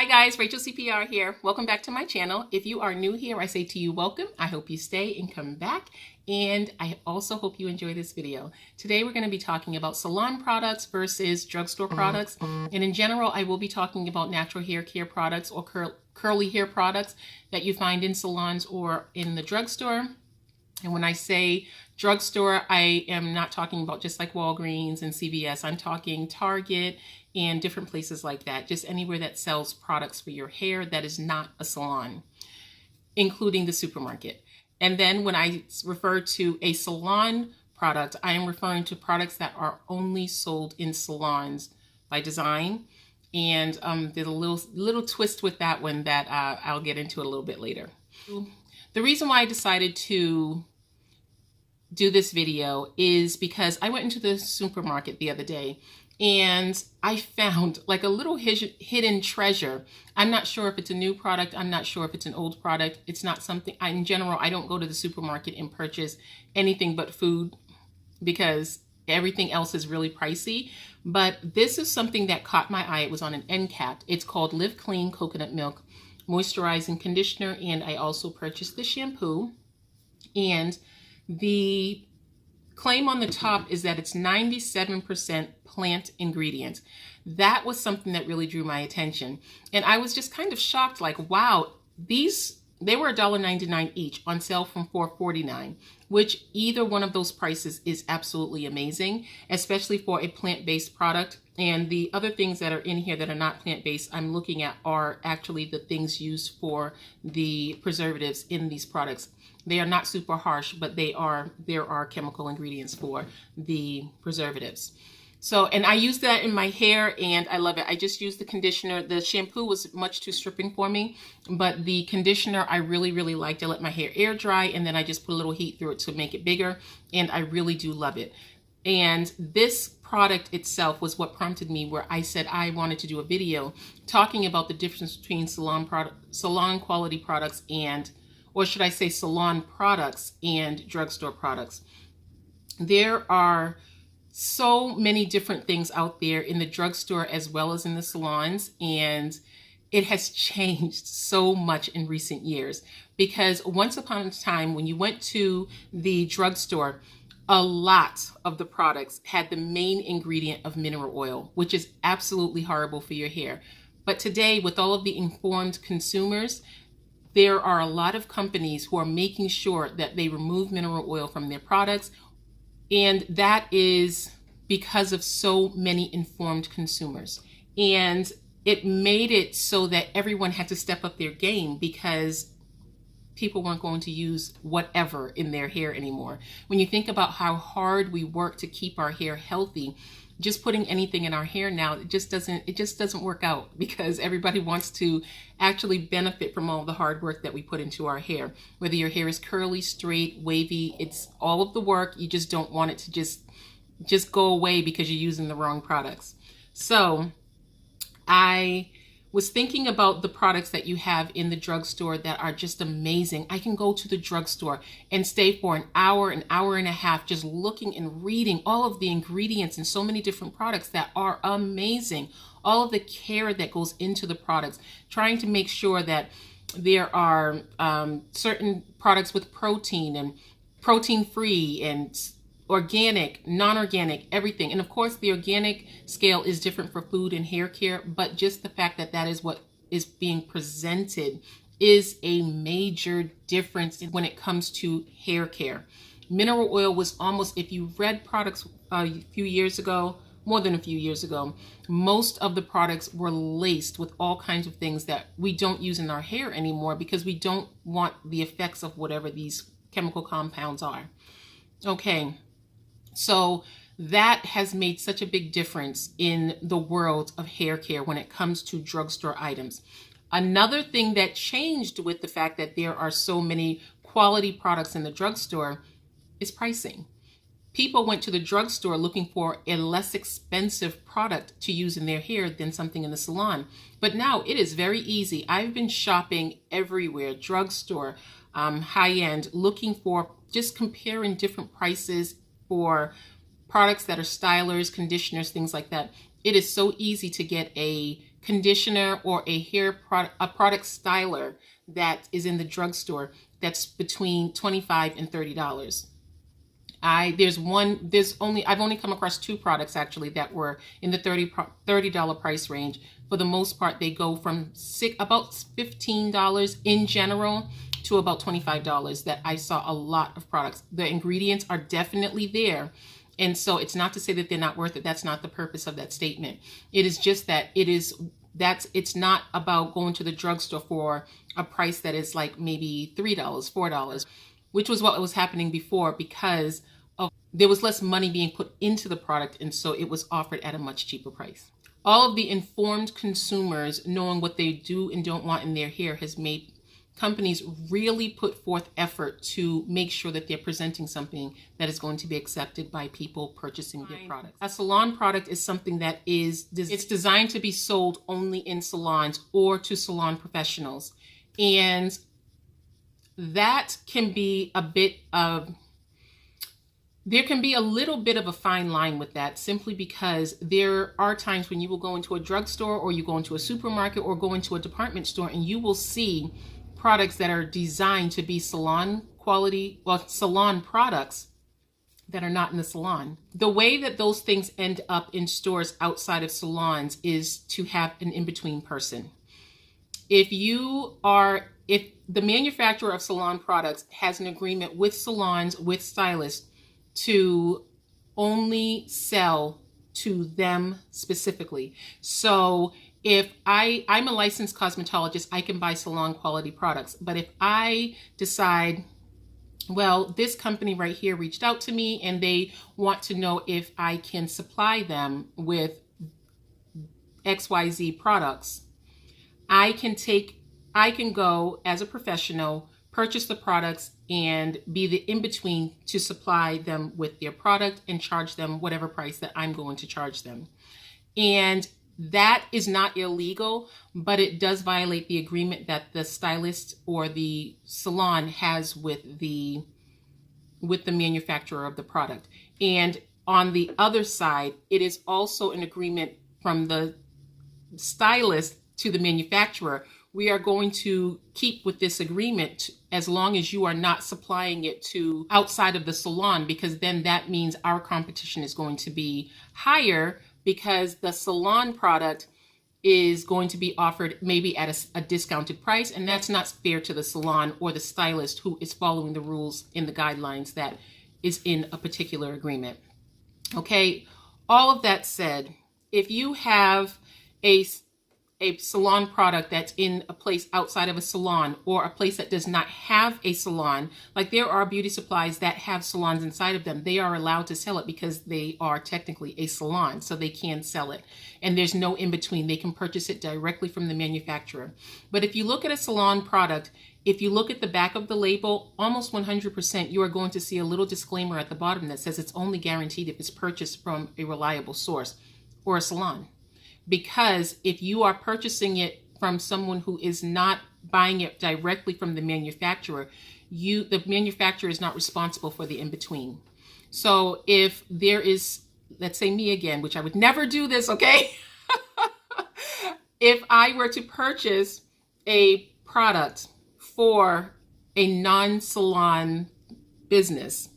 guys, Rachel CPR here. Welcome back to my channel. If you are new here, I say to you, welcome. I hope you stay and come back. And I also hope you enjoy this video. Today we're going to be talking about salon products versus drugstore products. And in general, I will be talking about natural hair care products or curly hair products that you find in salons or in the drugstore. And when I say drugstore, I am not talking about just like Walgreens and CVS. I'm talking Target and different places like that. Just anywhere that sells products for your hair that is not a salon, including the supermarket. And then when I refer to a salon product, I am referring to products that are only sold in salons by design. And there's a little twist with that one that I'll get into a little bit later. The reason why I decided to do this video is because I went into the supermarket the other day and I found like a little hidden treasure. I'm not sure if it's a new product. I'm not sure if it's an old product. It's not something, in general, I don't go to the supermarket and purchase anything but food because everything else is really pricey. But this is something that caught my eye. It was on an end cap. It's called Live Clean Coconut Milk Moisturizing Conditioner. And I also purchased the shampoo. And the claim on the top is that it's 97% plant ingredients. That was something that really drew my attention. And I was just kind of shocked, like, wow, they were $1.99 each, on sale from $4.49, which either one of those prices is absolutely amazing, especially for a plant-based product. And the other things that are in here that are not plant-based I'm looking at are actually the things used for the preservatives in these products. They are not super harsh, but there are chemical ingredients for the preservatives. So, and I use that in my hair and I love it. I just used the conditioner. The shampoo was much too stripping for me, but the conditioner I really, really liked. I let my hair air dry and then I just put a little heat through it to make it bigger. And I really do love it. And this product itself was what prompted me where I said I wanted to do a video talking about the difference between salon quality products and, or should I say salon products and drugstore products. There are so many different things out there in the drugstore as well as in the salons, and it has changed so much in recent years because once upon a time when you went to the drugstore, a lot of the products had the main ingredient of mineral oil, which is absolutely horrible for your hair. But today, with all of the informed consumers, there are a lot of companies who are making sure that they remove mineral oil from their products. And that is because of so many informed consumers. And it made it so that everyone had to step up their game because people weren't going to use whatever in their hair anymore. When you think about how hard we work to keep our hair healthy, just putting anything in our hair now, it just doesn't work out because everybody wants to actually benefit from all the hard work that we put into our hair. Whether your hair is curly, straight, wavy, it's all of the work. You just don't want it to just go away because you're using the wrong products. So I was thinking about the products that you have in the drugstore that are just amazing. I can go to the drugstore and stay for an hour and a half just looking and reading all of the ingredients and so many different products that are amazing. All of the care that goes into the products, trying to make sure that there are certain products with protein and protein-free and organic, non-organic, everything. And of course, the organic scale is different for food and hair care, but just the fact that that is what is being presented is a major difference when it comes to hair care. Mineral oil was almost, if you read products a few years ago, more than a few years ago, most of the products were laced with all kinds of things that we don't use in our hair anymore because we don't want the effects of whatever these chemical compounds are. Okay. So that has made such a big difference in the world of hair care when it comes to drugstore items. Another thing that changed with the fact that there are so many quality products in the drugstore is pricing. People went to the drugstore looking for a less expensive product to use in their hair than something in the salon. But now it is very easy. I've been shopping everywhere, drugstore, high-end, looking for, just comparing different prices for products that are stylers, conditioners, things like that. It is so easy to get a conditioner or a product styler that is in the drugstore that's between $25 and $30. I've only come across 2 products actually that were in the $30 price range. For the most part, they go from about $15 in general to about $25. That I saw a lot of products. The ingredients are definitely there. And so it's not to say that they're not worth it. That's not the purpose of that statement. It is just that it's not about going to the drugstore for a price that is like maybe $3, $4, which was what was happening before because there was less money being put into the product, and so it was offered at a much cheaper price. All of the informed consumers knowing what they do and don't want in their hair has made companies really put forth effort to make sure that they're presenting something that is going to be accepted by people purchasing their products. A salon product is something that it's designed to be sold only in salons or to salon professionals. And that can be there can be a little bit of a fine line with that, simply because there are times when you will go into a drugstore or you go into a supermarket or go into a department store and you will see products that are designed to be salon quality, salon products that are not in the salon. The way that those things end up in stores outside of salons is to have an in-between person. If the manufacturer of salon products has an agreement with salons, with stylists, to only sell to them specifically. So if I'm a licensed cosmetologist, I can buy salon quality products. But if I decide, well, this company right here reached out to me and they want to know if I can supply them with XYZ products, I can go as a professional, purchase the products and be the in-between to supply them with their product and charge them whatever price that I'm going to charge them. And that is not illegal, but it does violate the agreement that the stylist or the salon has with the manufacturer of the product. And on the other side, it is also an agreement from the stylist to the manufacturer. We are going to keep with this agreement as long as you are not supplying it to outside of the salon, because then that means our competition is going to be higher, because the salon product is going to be offered maybe at a discounted price, and that's not fair to the salon or the stylist who is following the rules and the guidelines that is in a particular agreement. Okay, all of that said, if you have a salon product that's in a place outside of a salon, or a place that does not have a salon, like there are beauty supplies that have salons inside of them, they are allowed to sell it because they are technically a salon, so they can sell it. And there's no in between. They can purchase it directly from the manufacturer. But if you look at a salon product, if you look at the back of the label, almost 100%, you are going to see a little disclaimer at the bottom that says it's only guaranteed if it's purchased from a reliable source or a salon. Because if you are purchasing it from someone who is not buying it directly from the manufacturer, the manufacturer is not responsible for the in-between. So if there is, let's say me again, which I would never do this, okay? If I were to purchase a product for a non-salon business,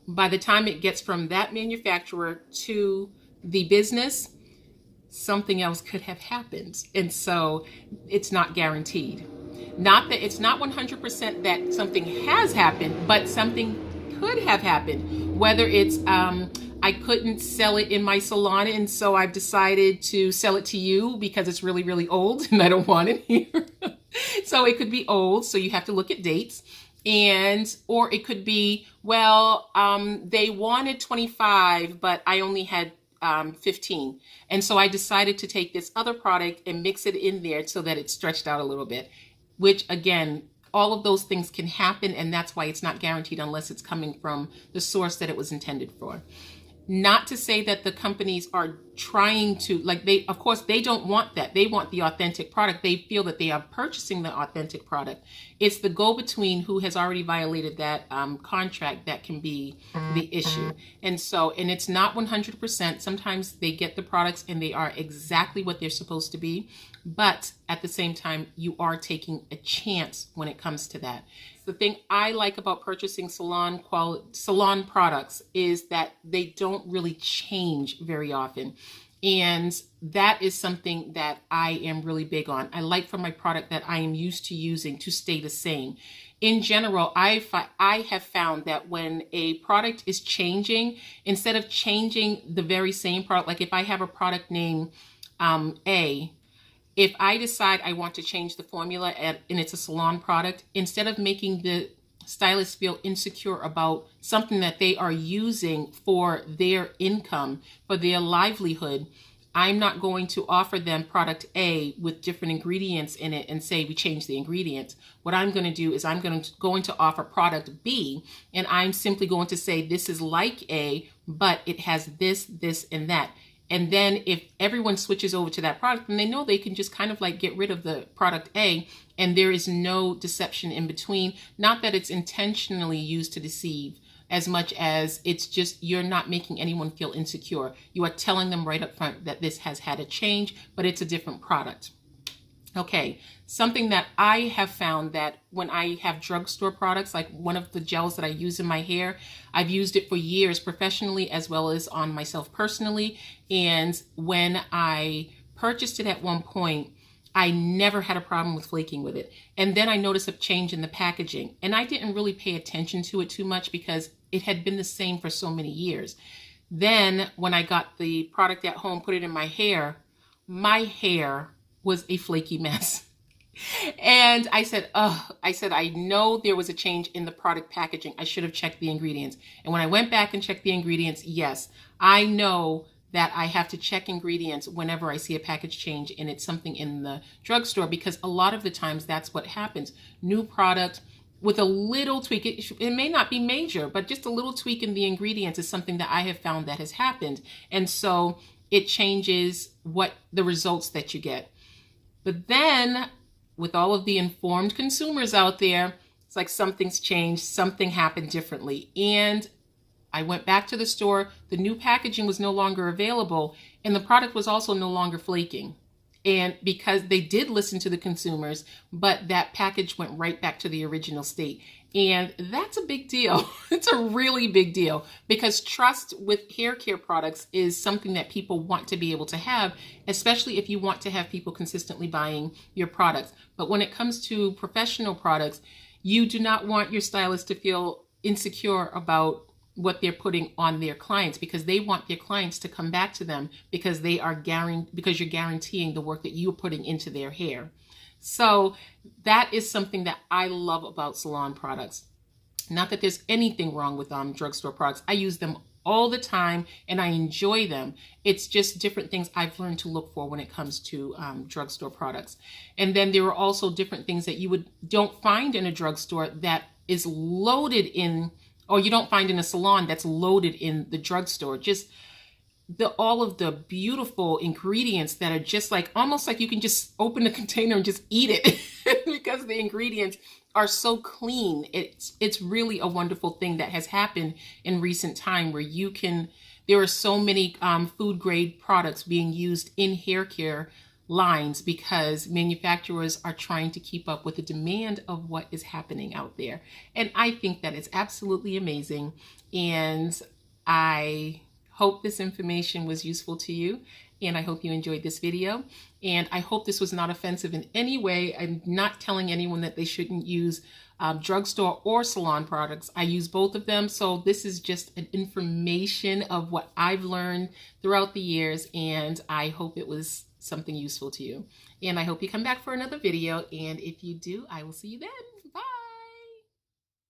by the time it gets from that manufacturer to the business, something else could have happened. And so it's not guaranteed. Not that it's not 100% that something has happened, but something could have happened. Whether it's I couldn't sell it in my salon, and so I've decided to sell it to you because it's really, really old and I don't want it here. So it could be old, so you have to look at dates. Or it could be, well, they wanted 25, but I only had 15. And so I decided to take this other product and mix it in there so that it stretched out a little bit, which again, all of those things can happen. And that's why it's not guaranteed unless it's coming from the source that it was intended for. Not to say that the companies are trying to, like, they, of course, they don't want that. They want the authentic product. They feel that they are purchasing the authentic product. It's the go-between who has already violated that contract that can be the issue. And so, and it's not 100%. Sometimes they get the products and they are exactly what they're supposed to be. But at the same time, you are taking a chance when it comes to that. The thing I like about purchasing salon products is that they don't really change very often. And that is something that I am really big on. I like for my product that I am used to using to stay the same. In general, I have found that when a product is changing, instead of changing the very same product, like if I have a product name A, if I decide I want to change the formula and it's a salon product, instead of making the stylist feel insecure about something that they are using for their income, for their livelihood, I'm not going to offer them product A with different ingredients in it and say we change the ingredients. What I'm going to do is I'm going to offer product B, and I'm simply going to say this is like A, but it has this, this, and that. And then if everyone switches over to that product, then they know they can just kind of like get rid of the product A, and there is no deception in between. Not that it's intentionally used to deceive as much as it's just you're not making anyone feel insecure. You are telling them right up front that this has had a change, but it's a different product. Okay, something that I have found that when I have drugstore products, like one of the gels that I use in my hair, I've used it for years professionally as well as on myself personally. And when I purchased it at one point, I never had a problem with flaking with it. And then I noticed a change in the packaging, and I didn't really pay attention to it too much because it had been the same for so many years. Then when I got the product at home, put it in my hair was a flaky mess. And I said, I know there was a change in the product packaging. I should have checked the ingredients. And when I went back and checked the ingredients, yes, I know that I have to check ingredients whenever I see a package change and it's something in the drugstore, because a lot of the times that's what happens. New product with a little tweak, it may not be major, but just a little tweak in the ingredients is something that I have found that has happened. And so it changes what the results that you get. But then with all of the informed consumers out there, it's like something's changed, something happened differently. And I went back to the store, the new packaging was no longer available, and the product was also no longer flaking. And because they did listen to the consumers, but that package went right back to the original state. And that's a big deal. It's a really big deal, because trust with hair care products is something that people want to be able to have, especially if you want to have people consistently buying your products. But when it comes to professional products, you do not want your stylist to feel insecure about what they're putting on their clients, because they want their clients to come back to them because because you're guaranteeing the work that you're putting into their hair. So that is something that I love about salon products. Not that there's anything wrong with drugstore products. I use them all the time and I enjoy them. It's just different things I've learned to look for when it comes to drugstore products. And then there are also different things that you don't find in a drugstore that is loaded in, or you don't find in a salon that's loaded in the drugstore. Just all of the beautiful ingredients that are just like, almost like you can just open a container and just eat it because the ingredients are so clean. It's really a wonderful thing that has happened in recent time, where there are so many food grade products being used in hair care lines because manufacturers are trying to keep up with the demand of what is happening out there. And I think that it's absolutely amazing. And I hope this information was useful to you, and I hope you enjoyed this video. And I hope this was not offensive in any way. I'm not telling anyone that they shouldn't use drugstore or salon products. I use both of them. So this is just an information of what I've learned throughout the years, and I hope it was something useful to you. And I hope you come back for another video. And if you do, I will see you then.